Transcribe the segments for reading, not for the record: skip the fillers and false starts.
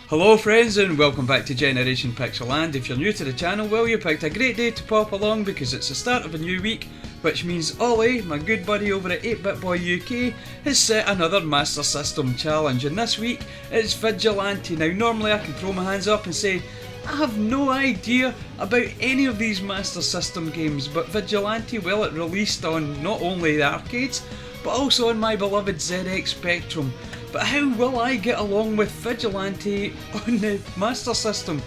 Hello friends and welcome back to Generation Pixel. If you're new to the channel, well, you picked a great day to pop along because it's the start of a new week, which means Ollie, my good buddy over at 8-Bit Boy UK, has set another Master System challenge, and this week it's Vigilante. Now normally I can throw my hands up and say I have no idea about any of these Master System games, but Vigilante, well, it released on not only the arcades but also on my beloved ZX Spectrum. But how will I get along with Vigilante on the Master System?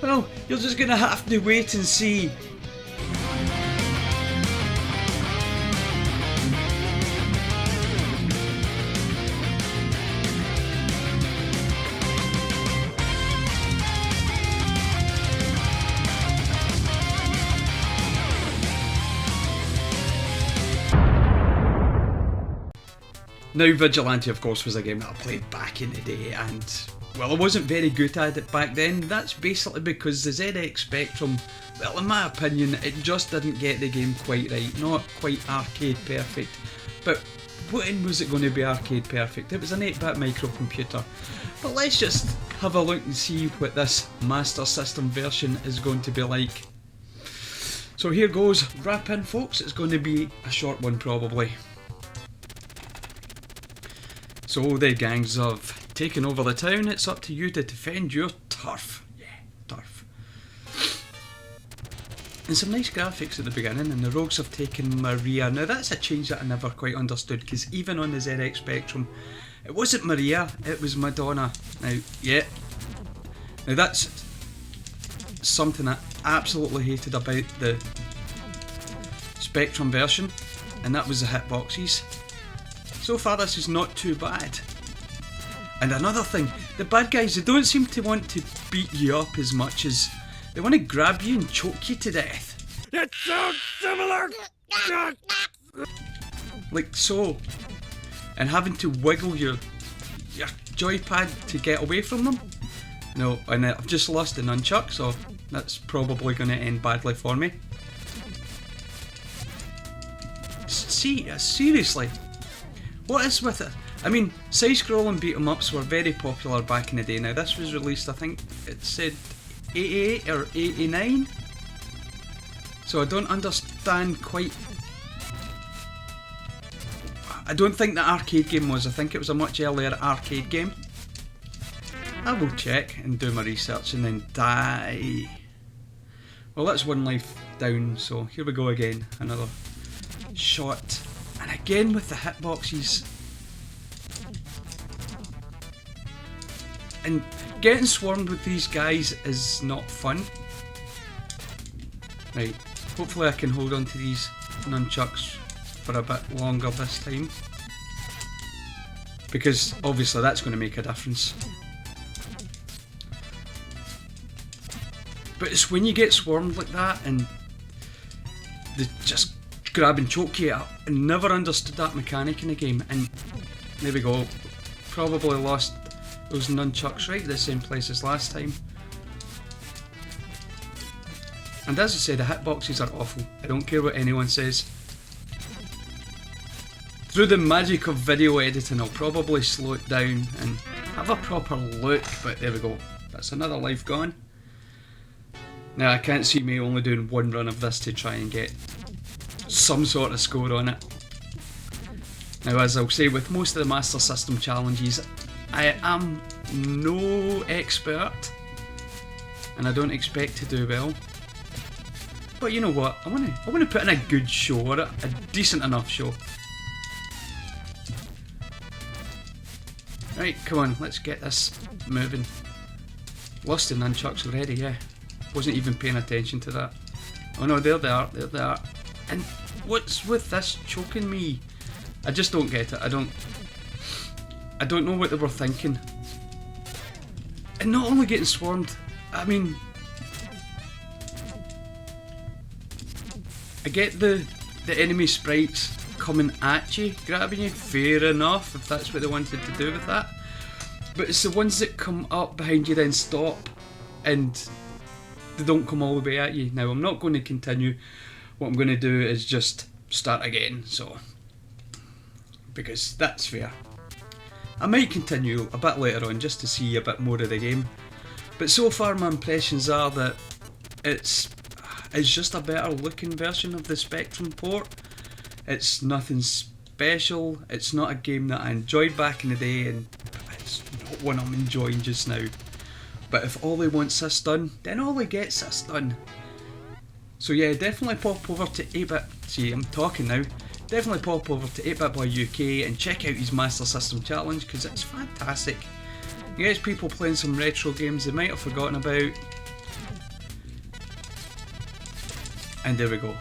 Well, you're just gonna have to wait and see. Now, Vigilante, of course, was a game that I played back in the day, and, well, I wasn't very good at it back then. That's basically because the ZX Spectrum, well, in my opinion, it just didn't get the game quite right. Not quite arcade perfect. But when was it going to be arcade perfect? It was an 8-bit microcomputer. But let's just have a look and see what this Master System version is going to be like. So here goes. Wrap in, folks. It's going to be a short one, probably. So the gangs have taken over the town. It's up to you to defend your turf. Yeah, turf. And some nice graphics at the beginning, and the rogues have taken Maria. Now that's a change that I never quite understood, because even on the ZX Spectrum, it wasn't Maria, it was Madonna. Now, yeah. Now that's something I absolutely hated about the Spectrum version, and that was the hitboxes. So far this is not too bad. And another thing, the bad guys, they don't seem to want to beat you up as much as they want to grab you and choke you to death. It's so similar! Like so. And having to wiggle your joypad to get away from them. No, and I've just lost the nunchuck, so that's probably going to end badly for me. See, seriously. What is with it? I mean, side-scrolling beat-em-ups were very popular back in the day. Now this was released, I think it said 88 or 89. So I don't understand quite. I don't think the arcade game was. I think it was a much earlier arcade game. I will check and do my research and then die. Well, that's one life down, so here we go again. Another shot. And again with the hitboxes. And getting swarmed with these guys is not fun. Right, hopefully I can hold on to these nunchucks for a bit longer this time. Because obviously that's going to make a difference. But it's when you get swarmed like that and they just grab and choke you. I never understood that mechanic in the game, and there we go. Probably lost those nunchucks right the same place as last time. And as I say, the hitboxes are awful. I don't care what anyone says. Through the magic of video editing, I'll probably slow it down and have a proper look, but there we go. That's another life gone. Now I can't see me only doing one run of this to try and get some sort of score on it. Now, as I'll say with most of the Master System challenges, I am no expert and I don't expect to do well. But you know what? I want to put in a good show, or a decent enough show. Right, come on, let's get this moving. Lost the nunchucks already, yeah. Wasn't even paying attention to that. Oh no, there they are, there they are. And what's with this choking me? I just don't get it. I don't know what they were thinking. And not only getting swarmed, I mean, I get the enemy sprites coming at you, grabbing you, fair enough, if that's what they wanted to do with that. But it's the ones that come up behind you then stop and they don't come all the way at you. Now I'm not going to continue. What I'm going to do is just start again, so because that's fair. I might continue a bit later on just to see a bit more of the game, but so far my impressions are that it's just a better looking version of the Spectrum port. It's nothing special, it's not a game that I enjoyed back in the day, and it's not one I'm enjoying just now. But if Ollie wants this done, then Ollie gets this done. So yeah, definitely pop over to 8-Bit, see I'm talking now, definitely pop over to 8-Bit Boy UK and check out his Master System Challenge, because it's fantastic. He gets people playing some retro games they might have forgotten about. And there we go.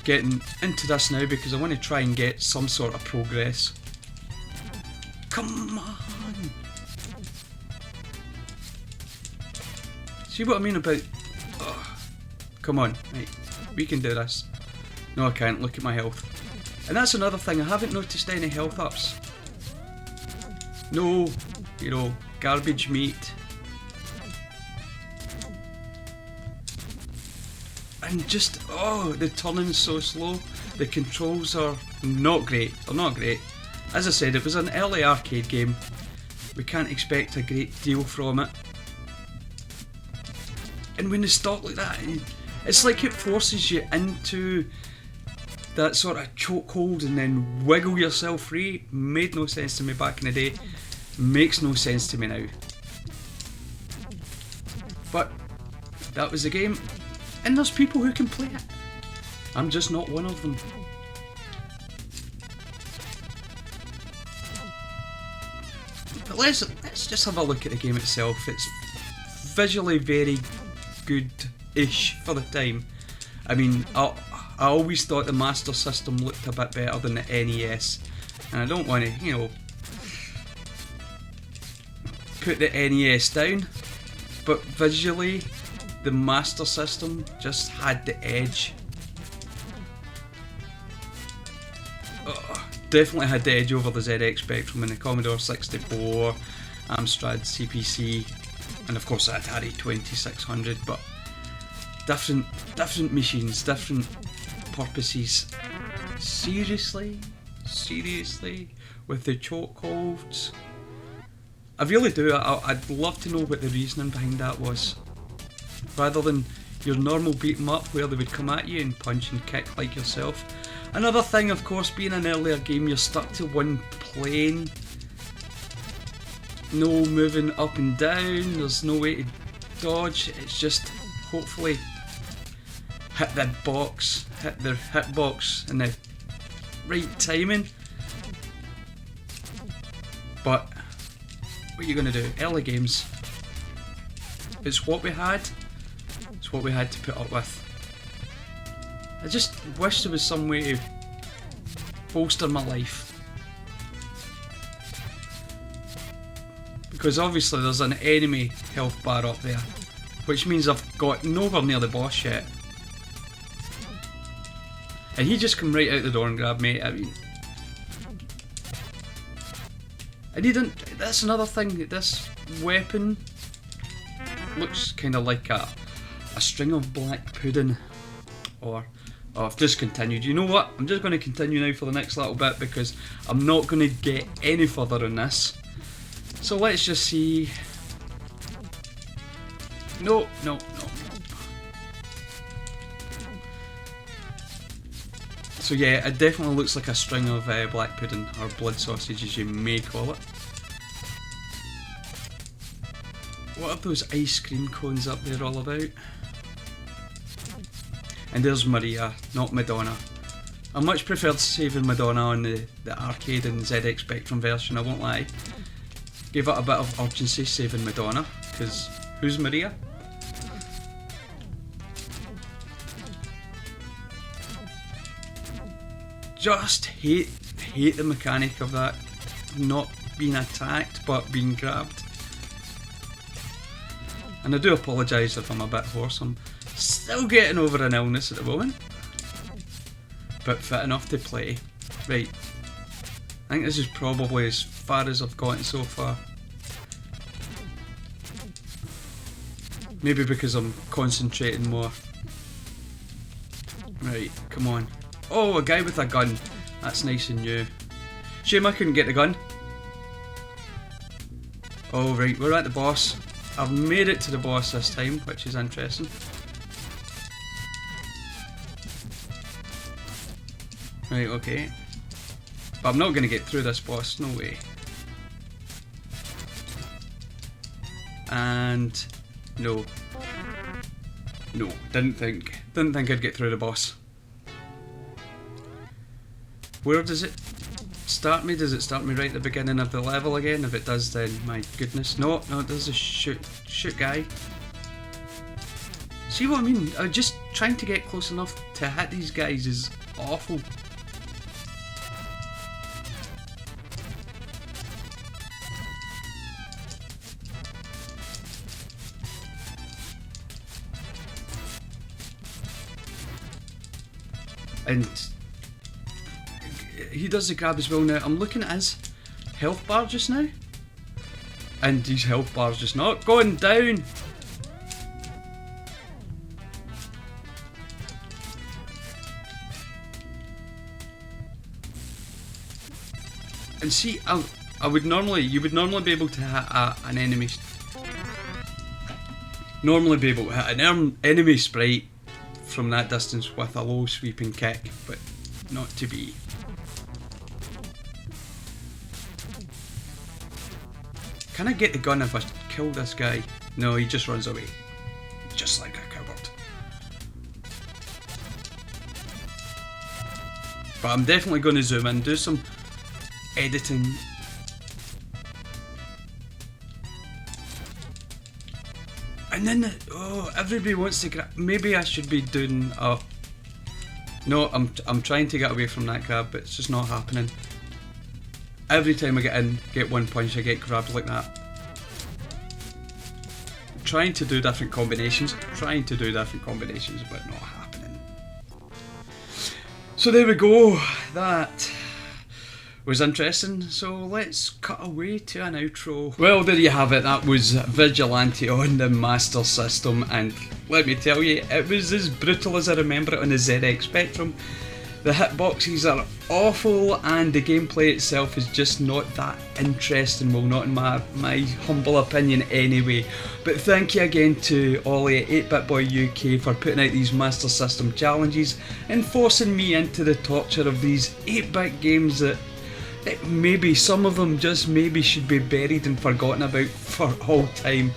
Getting into this now because I want to try and get some sort of progress. Come on! See what I mean about... come on, right, we can do this. No I can't, look at my health. And that's another thing, I haven't noticed any health ups. No, you know, garbage meat. And just, oh, the turning's so slow. The controls are not great. They're not great. As I said, it was an early arcade game. We can't expect a great deal from it. And when they stop like that, it's like it forces you into that sort of chokehold and then wiggle yourself free. Made no sense to me back in the day. Makes no sense to me now. But that was the game. And there's people who can play it. I'm just not one of them. But let's just have a look at the game itself. It's visually very good-ish for the time. I mean, I always thought the Master System looked a bit better than the NES. And I don't want to, you know, put the NES down. But visually, the Master System just had the edge. Definitely had the edge over the ZX Spectrum and the Commodore 64, Amstrad CPC, and of course the Atari 2600. But different machines, different purposes. Seriously, with the chokeholds. I really do. I'd love to know what the reasoning behind that was. Rather than your normal beat 'em up where they would come at you and punch and kick like yourself. Another thing, of course, being an earlier game, you're stuck to one plane. No moving up and down, there's no way to dodge. It's just hopefully hit the box, hit the hitbox in the right timing. But what are you going to do? Early games. It's what we had. It's what we had to put up with. I just wish there was some way to bolster my life. Because obviously there's an enemy health bar up there, which means I've got nowhere near the boss yet. And he just come right out the door and grabbed me. I mean, and he didn't. That's another thing. This weapon looks kind of like a string of black pudding. Or, oh, I've just continued. You know what? I'm just going to continue now for the next little bit because I'm not going to get any further on this. So let's just see. No. So yeah, it definitely looks like a string of black pudding, or blood sausage as you may call it. What are those ice cream cones up there all about? And there's Maria, not Madonna. I much preferred saving Madonna on the arcade and ZX Spectrum version, I won't lie. Gave it a bit of urgency saving Madonna, because who's Maria? Just hate the mechanic of that, not being attacked but being grabbed. And I do apologise if I'm a bit hoarse, I'm still getting over an illness at the moment. But fit enough to play. Right, I think this is probably as far as I've gotten so far. Maybe because I'm concentrating more. Right, come on. Oh, a guy with a gun. That's nice and new. Shame I couldn't get the gun. Oh right, we're at the boss. I've made it to the boss this time, which is interesting. Right, okay. But I'm not going to get through this boss, no way. And no. No, didn't think I'd get through the boss. Where does it start me? Does it start me right at the beginning of the level again? If it does, then my goodness. No, it does a shoot guy. See what I mean? Just trying to get close enough to hit these guys is awful. And he does the grab as well now. I'm looking at his health bar just now, and his health bar's just not going down. And see, you would normally be able to hit an enemy. Normally be able to hit an enemy sprite from that distance with a low sweeping kick, but not to be. Can I get the gun if I kill this guy? No, he just runs away. Just like a coward. But I'm definitely going to zoom in, do some editing. And then, everybody wants to grab. Maybe I should be doing a. No, I'm trying to get away from that grab, but it's just not happening. Every time I get one punch, I get grabbed like that. Trying to do different combinations, but not happening. So there we go. That was interesting, so let's cut away to an outro. Well, there you have it. That was Vigilante on the Master System, and let me tell you, it was as brutal as I remember it on the ZX Spectrum. The hitboxes are awful, and the gameplay itself is just not that interesting. Well, not in my humble opinion anyway. But thank you again to Ollie at 8BitBoy UK for putting out these Master System challenges and forcing me into the torture of these 8-bit games that maybe some of them just maybe should be buried and forgotten about for all time.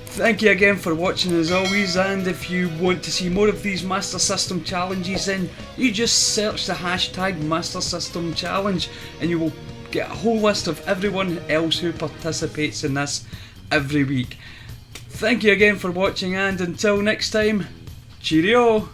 Thank you again for watching as always, and if you want to see more of these Master System challenges, then you just search the hashtag Master System Challenge and you will get a whole list of everyone else who participates in this every week. Thank you again for watching, and until next time, cheerio!